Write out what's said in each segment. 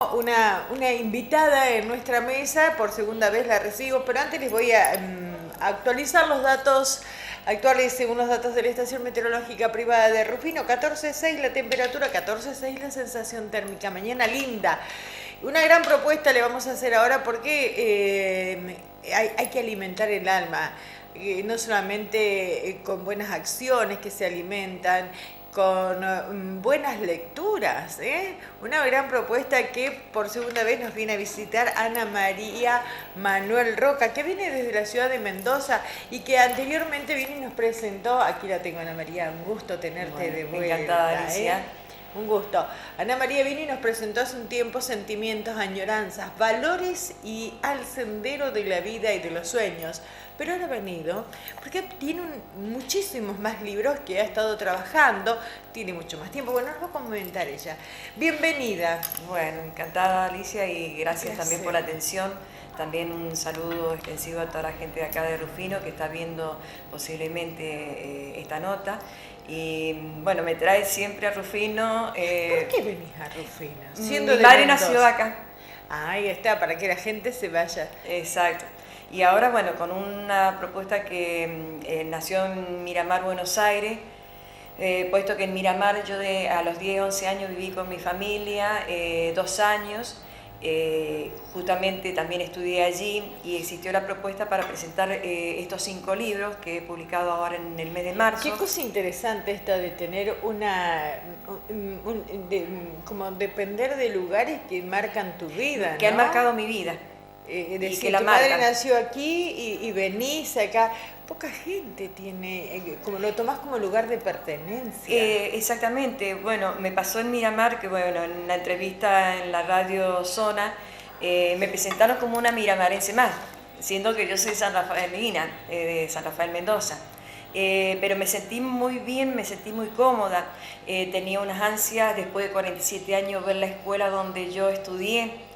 Una invitada en nuestra mesa, por segunda vez la recibo, pero antes les voy a actualizar los datos actuales según los datos de la estación meteorológica privada de Rufino. 14,6 la temperatura, 14,6 la sensación térmica, mañana linda. Una gran propuesta le vamos a hacer ahora porque hay que alimentar el alma, no solamente con buenas acciones que se alimentan, con buenas lecturas, Una gran propuesta que por segunda vez nos viene a visitar Ana María Manuel Roca, que viene desde la ciudad de Mendoza y que anteriormente vino y nos presentó. Aquí la tengo, Ana María, un gusto tenerte de vuelta. Encantada, Alicia. Un gusto. Ana María vino y nos presentó hace un tiempo Sentimientos, Añoranzas, Valores y Al Sendero de la Vida y de los Sueños. Pero ahora ha venido porque tiene muchísimos más libros que ha estado trabajando, tiene mucho más tiempo. Bueno, nos va a comentar ella. Bienvenida. Bueno, encantada, Alicia, y gracias también por la atención. También un saludo extensivo a toda la gente de acá de Rufino que está viendo posiblemente esta nota. Y bueno, me trae siempre a Rufino. ¿Por qué venís a Rufino? Mi madre nació acá. Ahí está, para que la gente se vaya. Exacto. Y ahora, bueno, con una propuesta que nació en Miramar, Buenos Aires, puesto que en Miramar yo a los 10, 11 años viví con mi familia, 2 años. Justamente también estudié allí y existió la propuesta para presentar estos 5 libros que he publicado ahora en el mes de marzo. Qué cosa interesante esta de tener como depender de lugares que marcan tu vida, que han marcado mi vida. Decir, que tu madre nació aquí y venís acá. Poca gente tiene, como lo tomás como lugar de pertenencia. Exactamente. Bueno, me pasó en Miramar que, bueno, en la entrevista en la radio Zona, me presentaron como una miramarense más, siendo que yo soy sanrafaelina, de San Rafael, Mendoza. Pero me sentí muy bien, me sentí muy cómoda. Tenía unas ansias, después de 47 años, ver la escuela donde yo estudié.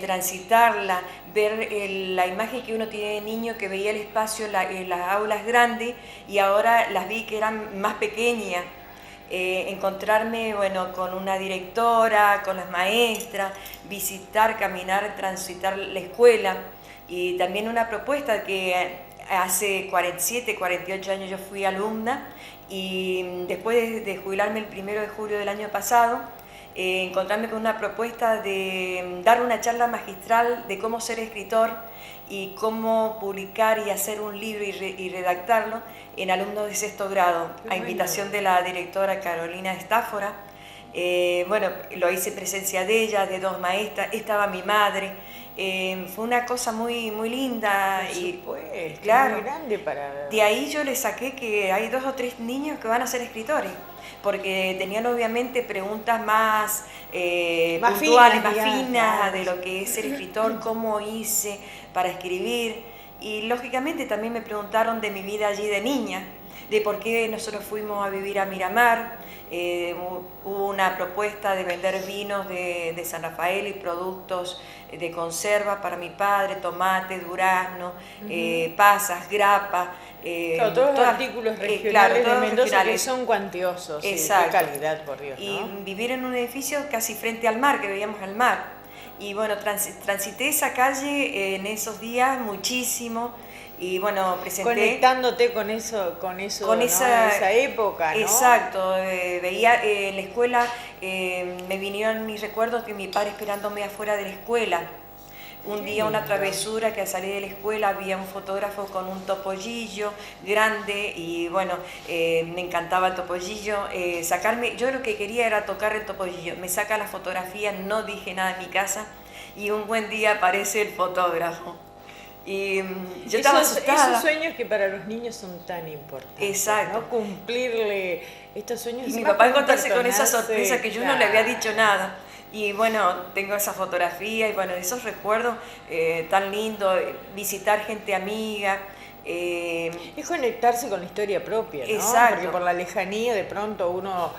Transitarla, ver la imagen que uno tiene de niño, que veía el espacio, las aulas grandes, y ahora las vi que eran más pequeñas. Encontrarme, bueno, con una directora, con las maestras, visitar, caminar, transitar la escuela, y también una propuesta que hace 47, 48 años yo fui alumna, y después de jubilarme el 1 de julio del año pasado, encontrarme con una propuesta de dar una charla magistral de cómo ser escritor y cómo publicar y hacer un libro y redactarlo en alumnos de 6º grado, a invitación de la directora Carolina Estáfora. Bueno, lo hice en presencia de ella, de 2 maestras, estaba mi madre. Fue una cosa muy, muy linda. Por supuesto, y claro, muy grande para... De ahí yo le saqué que hay 2 o 3 niños que van a ser escritores, porque tenían obviamente preguntas más puntuales, más finas de lo que es ser escritor, cómo hice para escribir, y lógicamente también me preguntaron de mi vida allí de niña, de por qué nosotros fuimos a vivir a Miramar. Hubo una propuesta de vender vinos de San Rafael y productos de conserva para mi padre, tomate, durazno, pasas, grapa. Claro, todos los artículos regionales de Mendoza que son cuantiosos, de calidad, por Dios, ¿no? Y vivir en un edificio casi frente al mar, que veíamos al mar. Y bueno, transité esa calle en esos días muchísimo. Y bueno, presenté... Conectándote con eso, ¿no? Esa época, ¿no? Exacto. Veía en la escuela, me vinieron mis recuerdos que mi padre esperándome afuera de la escuela. Un día una travesura que al salir de la escuela había un fotógrafo con un topollillo grande y bueno, me encantaba el topollillo. Yo lo que quería era tocar el topollillo. Me saca la fotografía, no dije nada en mi casa y un buen día aparece el fotógrafo. Y yo estaba asustada. Esos sueños que para los niños son tan importantes. Exacto. ¿No? Cumplirle estos sueños. Y mi papá encontrarse con esa sorpresa que yo no le había dicho nada. Y bueno, tengo esa fotografía y bueno, esos recuerdos tan lindos, visitar gente amiga. Es conectarse con la historia propia, ¿no? Exacto. Porque por la lejanía de pronto uno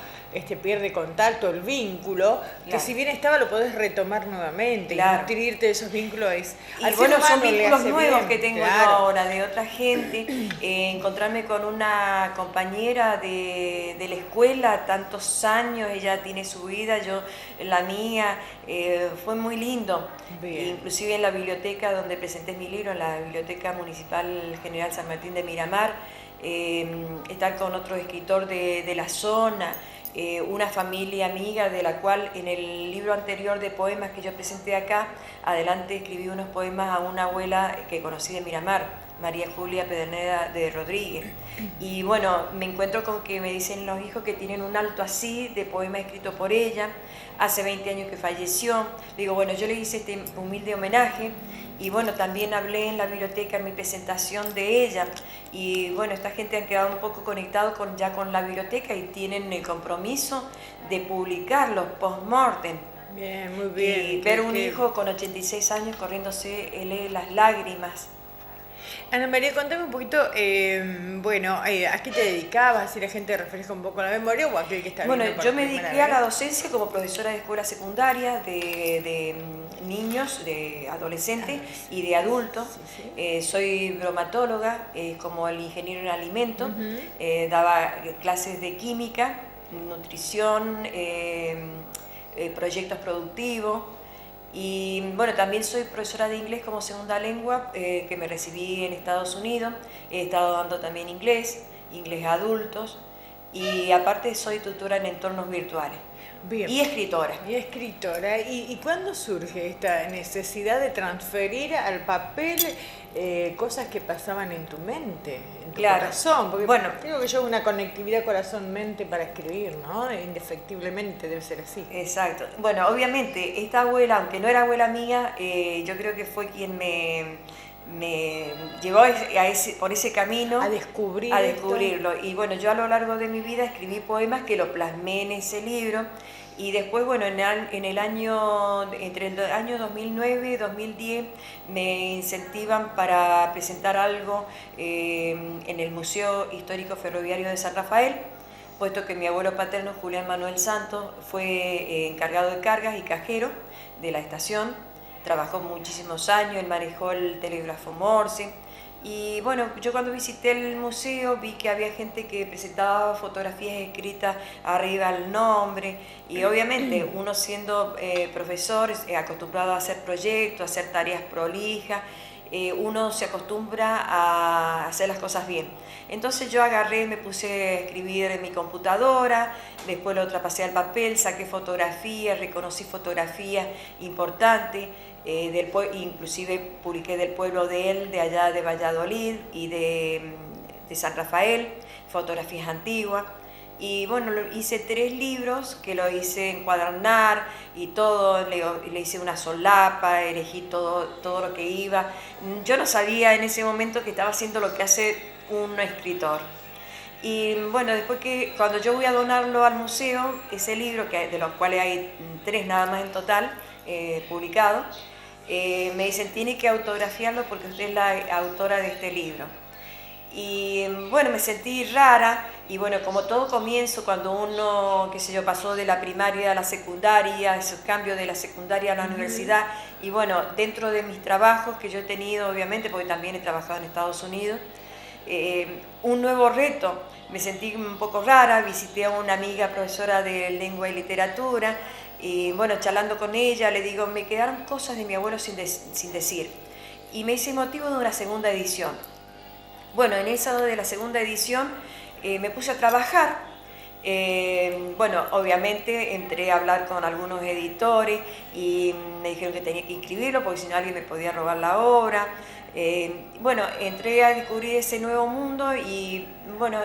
pierde contacto, el vínculo, que si bien estaba lo podés retomar nuevamente, y nutrirte de esos vínculos. Y bueno, son vínculos nuevos que tengo yo ahora, de otra gente, encontrarme con una compañera de la escuela, tantos años, ella tiene su vida, yo la mía, fue muy lindo. Inclusive en la biblioteca donde presenté mi libro, en la Biblioteca Municipal General San Martín de Miramar, estar con otro escritor de la zona, una familia amiga de la cual en el libro anterior de poemas que yo presenté acá, adelante escribí unos poemas a una abuela que conocí de Miramar, María Julia Pedernera de Rodríguez. Y bueno, me encuentro con que me dicen los hijos que tienen un alto así de poema escrito por ella, hace 20 años que falleció. Digo, bueno, yo le hice este humilde homenaje. Y bueno, también hablé en la biblioteca en mi presentación de ella, y bueno, esta gente han quedado un poco conectados ya con la biblioteca y tienen el compromiso de publicar los post-mortem. Bien, muy bien. Y ver un hijo con 86 años corriéndose las lágrimas. Ana María, contame un poquito, ¿a qué te dedicabas? Si la gente refresca un poco la memoria o aquel que está viendo. Bueno, yo me dediqué a la docencia como profesora de escuela secundaria de niños, de adolescentes y de adultos. Soy bromatóloga, como el ingeniero en alimentos, daba clases de química, nutrición, proyectos productivos. Y bueno, también soy profesora de inglés como segunda lengua, que me recibí en Estados Unidos. He estado dando también inglés a adultos, y aparte soy tutora en entornos virtuales. Bien. Y escritora. ¿Y cuándo surge esta necesidad de transferir al papel cosas que pasaban en tu mente, en tu corazón? Porque creo que yo una conectividad corazón-mente para escribir, ¿no? Indefectiblemente debe ser así. Exacto. Bueno, obviamente, esta abuela, aunque no era abuela mía, yo creo que fue quien me llevó por ese camino a descubrirlo. Y bueno, yo a lo largo de mi vida escribí poemas que lo plasmé en ese libro, y después, bueno, entre el año 2009 y 2010 me incentivan para presentar algo en el Museo Histórico Ferroviario de San Rafael, puesto que mi abuelo paterno, Julián Manuel Santos, fue encargado de cargas y cajero de la estación. Trabajó muchísimos años, él manejó el telégrafo Morse. Y bueno, yo cuando visité el museo vi que había gente que presentaba fotografías escritas arriba al nombre, y obviamente uno siendo profesor, acostumbrado a hacer proyectos, a hacer tareas prolijas, uno se acostumbra a hacer las cosas bien. Entonces yo agarré, me puse a escribir en mi computadora, después lo traspasé al papel, saqué fotografías, reconocí fotografías importantes, inclusive publiqué del pueblo de él, de allá de Valladolid y de San Rafael, fotografías antiguas. Y bueno, hice 3 libros que lo hice encuadernar y todo, le hice una solapa, elegí todo lo que iba. Yo no sabía en ese momento que estaba haciendo lo que hace un escritor. Y bueno, después cuando yo voy a donarlo al museo, ese libro, de los cuales hay 3 nada más en total publicados, me dicen, tiene que autografiarlo porque usted es la autora de este libro. Y bueno, me sentí rara, y bueno, como todo comienzo, cuando uno, qué sé yo, pasó de la primaria a la secundaria, ese cambio de la secundaria a la universidad, y bueno, dentro de mis trabajos que yo he tenido, obviamente, porque también he trabajado en Estados Unidos, un nuevo reto, me sentí un poco rara, visité a una amiga profesora de lengua y literatura, y bueno, charlando con ella, le digo, me quedaron cosas de mi abuelo sin decir, y me hice motivo de una segunda edición. Bueno, en esa de la segunda edición me puse a trabajar. Bueno, obviamente entré a hablar con algunos editores y me dijeron que tenía que inscribirlo porque si no alguien me podía robar la obra. Bueno, entré a descubrir ese nuevo mundo y bueno,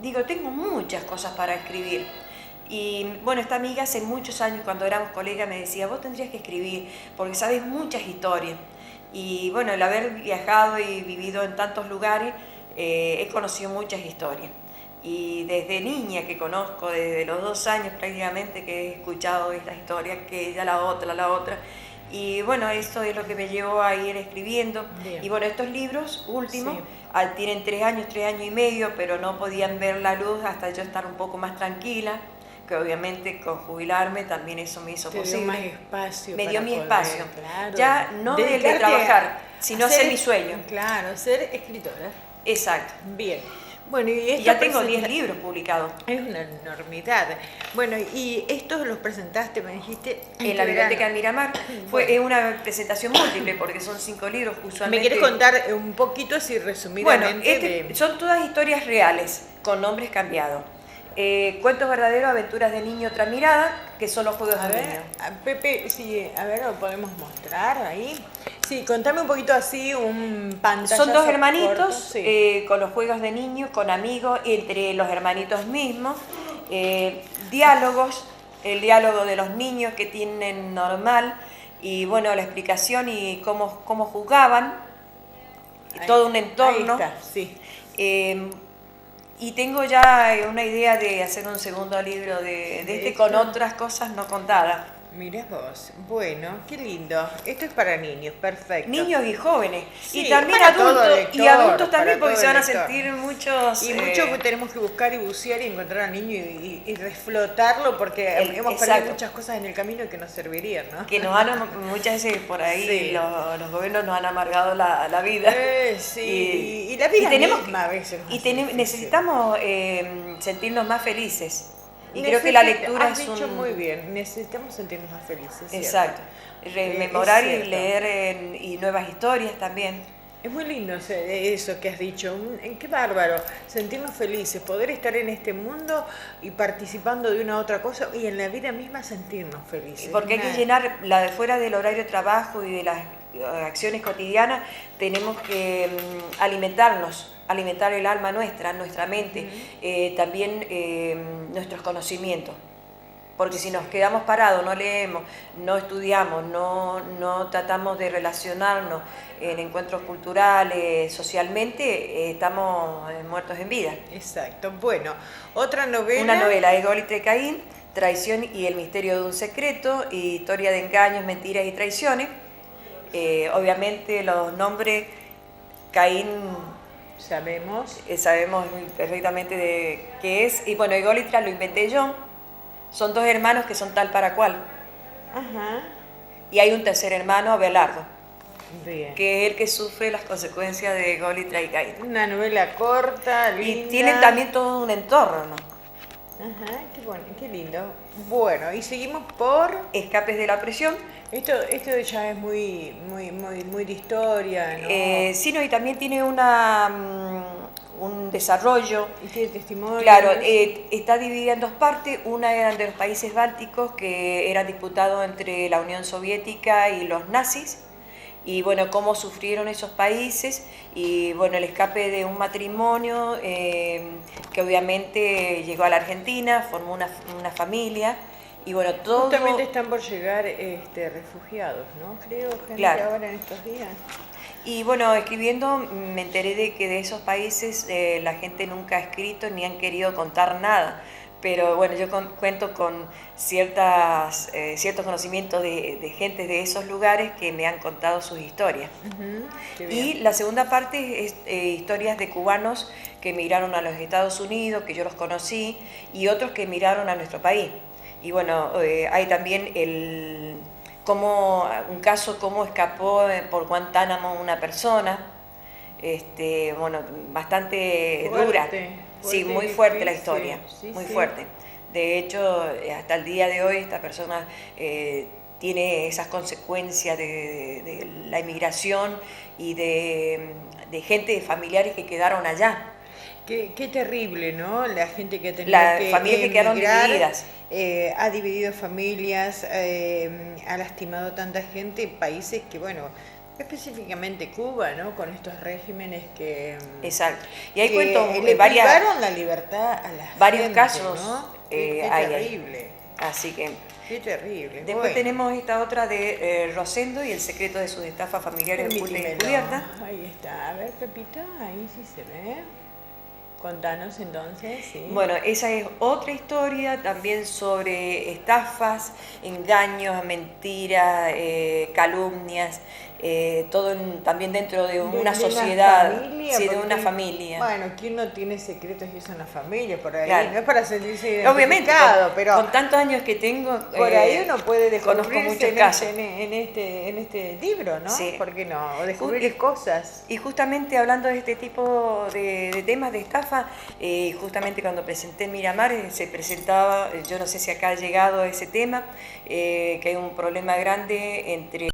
digo, tengo muchas cosas para escribir. Y bueno, esta amiga hace muchos años, cuando éramos colegas, me decía, vos tendrías que escribir porque sabes muchas historias. Y bueno, el haber viajado y vivido en tantos lugares, he conocido muchas historias. Y desde niña que conozco, desde los 2 años prácticamente que he escuchado estas historias, que ella la otra. Y bueno, esto es lo que me llevó a ir escribiendo. Bien. Y bueno, estos libros últimos tienen 3 años y medio, pero no podían ver la luz hasta yo estar un poco más tranquila, que obviamente con jubilarme también eso me hizo posible. Dio más espacio. Me dio mi poder, espacio. Claro. Ya no el de trabajar, sino hacer mi sueño. Claro, ser escritora. Exacto. Bien. Bueno, y ya tengo 10 libros publicados. Es una enormidad. Bueno, y estos los presentaste, me dijiste. En la Biblioteca de Miramar. Fue una presentación múltiple porque son 5 libros usualmente. ¿Me quieres contar un poquito, así resumidamente? Bueno, son todas historias reales, con nombres cambiados. Cuentos verdaderos, aventuras de niño, otra mirada, que son los juegos de niño. Pepe, sí, a ver, lo podemos mostrar ahí. Sí, contame un poquito así, un pantallazo. Son 2 hermanitos, corto, sí. con los juegos de niños, con amigos, entre los hermanitos mismos, diálogos, el diálogo de los niños que tienen normal, y bueno, la explicación y cómo jugaban, ahí, todo un entorno. Ahí está, sí. Y tengo ya una idea de hacer un segundo libro de este con otras cosas no contadas. Mirá vos, bueno, qué lindo. Esto es para niños, perfecto. Niños y jóvenes. Sí, y también adultos, y adultos también, porque se van a sentir muchos... Y mucho que tenemos que buscar y bucear y encontrar al niño y reflotarlo, porque hemos perdido muchas cosas en el camino que nos servirían, ¿no? Que muchas veces por ahí sí. los gobiernos nos han amargado la vida. Sí, y la vida misma a veces. Necesitamos sentirnos más felices. Y creo que la lectura es muy bien, necesitamos sentirnos más felices. Exacto. Rememorar y leer y nuevas historias también. Es muy lindo eso que has dicho. Qué bárbaro, sentirnos felices, poder estar en este mundo y participando de una u otra cosa y en la vida misma sentirnos felices. Porque hay que llenar, fuera del horario de trabajo y de las acciones cotidianas, tenemos que alimentar el alma nuestra mente, también nuestros conocimientos. Porque si nos quedamos parados, no leemos, no estudiamos, no tratamos de relacionarnos en encuentros culturales, socialmente, estamos muertos en vida. Exacto. Bueno, otra novela. Una novela, Ególatra y Caín, Traición y el misterio de un secreto, historia de engaños, mentiras y traiciones. Obviamente los nombres, Caín... Sabemos perfectamente de qué es. Y bueno, Ególatra lo inventé yo. Son 2 hermanos que son tal para cual. Ajá. Y hay un tercer hermano, Abelardo. Bien. Que es el que sufre las consecuencias de Ególatra y Caín. Una novela corta, linda. Y tienen también todo un entorno, ¿no? Ajá, qué bueno, qué lindo. Bueno, y seguimos por... Escapes de la presión. Esto ya es muy de historia, ¿no? Sí, no, y también tiene un desarrollo. Y tiene testimonio. Claro, está dividida en 2 partes. Una eran de los países bálticos, que eran disputados entre la Unión Soviética y los nazis. Y bueno, cómo sufrieron esos países, y bueno, el escape de un matrimonio que obviamente llegó a la Argentina, formó una familia, y bueno, todo... Justamente están por llegar refugiados, ¿no? Creo, gente, claro, ahora en estos días. Y bueno, escribiendo me enteré de que de esos países la gente nunca ha escrito ni han querido contar nada. Pero bueno, yo cuento con ciertos conocimientos de gente de esos lugares que me han contado sus historias. Y la segunda parte es historias de cubanos que emigraron a los Estados Unidos, que yo los conocí, y otros que emigraron a nuestro país. Y bueno, hay también un caso cómo escapó por Guantánamo una persona, bueno, bastante dura. Sí, muy fuerte la historia, muy fuerte. De hecho, hasta el día de hoy esta persona tiene esas consecuencias de la inmigración y de gente, familiares que quedaron allá. Qué terrible, ¿no? La gente que ha tenido que familias que quedaron divididas. Ha dividido familias, ha lastimado tanta gente en países que, bueno... Específicamente Cuba, ¿no? Con estos regímenes que... Exacto. Y hay cuentos... Le privaron la libertad a la varios gente, casos, ¿no? Qué terrible. Así que... Qué terrible. Después tenemos esta otra de Rosendo y el secreto de sus estafas familiares ocultas y encubiertas. Ahí está. A ver, Pepita, ahí sí se ve. Contanos entonces, sí. Bueno, esa es otra historia también sobre estafas, engaños, mentiras, calumnias, todo también dentro de una sociedad, una familia, sí, de una familia. Bueno, ¿quién no tiene secretos y es una familia por ahí? Claro. No es para sentirse Obviamente, identificado, pero con tantos años que tengo, por ahí uno puede conozco descubrirse muchos casos. en este libro, ¿no? Sí. ¿Por qué no? O descubrir cosas. Y justamente hablando de este tipo de temas de estafa, justamente cuando presenté en Miramar se presentaba, yo no sé si acá ha llegado ese tema, que hay un problema grande entre